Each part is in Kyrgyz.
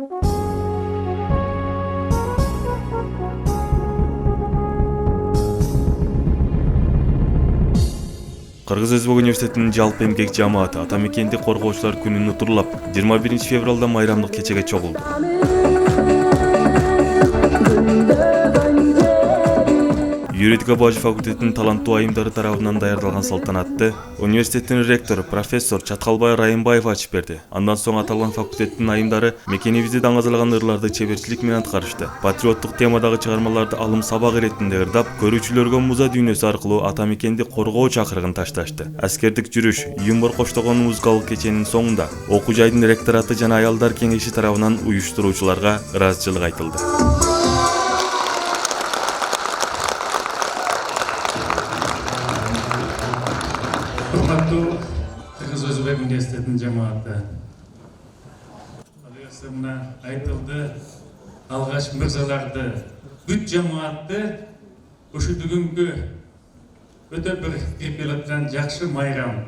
Кыргыз Өзбек университетинин жалпы эмгек жамааты ата мекенди коргоочулар күнүн утурлап 21 февралда майрамдык кечеге чогулду. Юридика бажы факультетинин таланттуу айымдары тарабынан даярдалган салтанатты университеттин ректору профессор Чаткалбай Райымбаев ачып берди. Андан соң аталган факультеттин айымдары мекенибизди даңазалаган ырларды чеберчилик менен аткарышты. Патриоттук темадагы чыгармаларды алым сабак иретинде ырдап, көрүүчүлөргө муза дүйнөсү аркылуу ата мекенди коргоо чакырыгын ташташты. Аскердик жүрүш, юмор коштогон музыкалык кеченин соңунда окуу жайдын ректораты жана аялдар кеңеши тарабынан уюштуруучуларга ыраазычылык айтылды. Урматтуу Кыргыз Өзбек университетинин жамааты. Мына айтылды, алгач мырзаларды, бүт жамаатты ушу бүгүнкү өтө бир кирип келаткан жакшы майрам.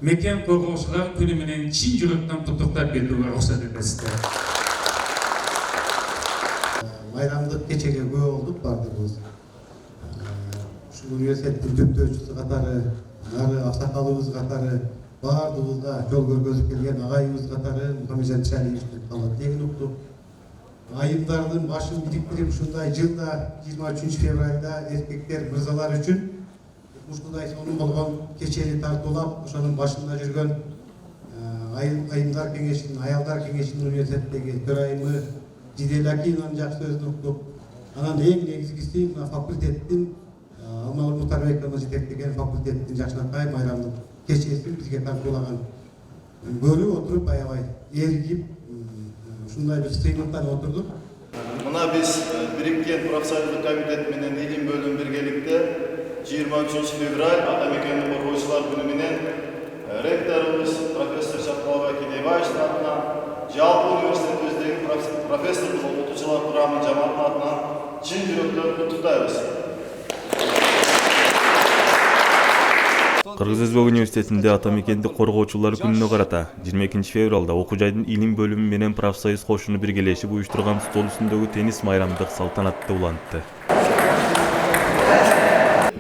Мекен коргоочулар күнү менен чын жүрөктөн куттуктап кетүүгө уруксат этесиздер. Майрамдык кечеге күбө болдук бардыгыбыз. Университеттин түптөөчүсү катары, нары аксакалыбыз катары, баардыгыбызга жол көргөзүп келген агайыбыз катары Мухаммеджан Шалиевичтин калат деген уктук. Айымдардын башын бириктирип ушундай жылда 23 февралда эркектер мырзалар үчүн ушундай сонун болгон кечени тартуулап, ошонун башында жүргөн айымдар кеңешинин, аялдар кеңешинин университеттеги төрайымы Жидель Акинованын жакшы сөзүн уктук. Анан эң негизгиси мына факультеттин Алмагүл Мутарбековна жетектеген факультеттин жакшыркай майрамдык кечесин бизге тартуулаган. Көрүп отуруп аябай эргип, ушундай бир сыймыктан отурдук. Мына биз бириккен профсоюздук комитет менен илим бөлүм биргеликте 23 февраль ата мекенди коргоочулар күнү менен ректорубуз профессор Чаткалбай Кенебаевичтин атынан, жалпы университетибиздеги профессорлук окутуучулар курамынын жамаатынын атынан чын жүрөктөн куттуктайбыз. Кыргыз Өзбек университетинде ата мекенди коргоочулар күнүнө карата 22 февралда окуу жайдын илим бөлүмү менен профсоюз кошуну биргелешип уюштурган стол үстүндөгү теннис майрамдык салтанатты улантты.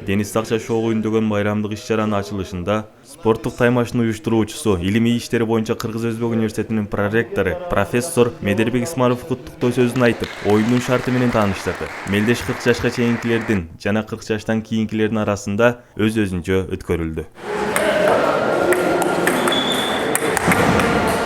Дениз Акча шоу үйүндөгөн майрамдык иш-чаранын ачылышында спорттук таймашынын уюштуруучусу, илимий иштери боюнча Кыргыз Өзбек университетинин проректору профессор Медербек Исманов куттуктоо сөзүн айтып, оюндун шарты менен тааныштырды. Мелдеш 40 жашка чейинкилердин жана 40 жаштан кийинкилердин арасында өз-өзүнчө өткөрүлдү.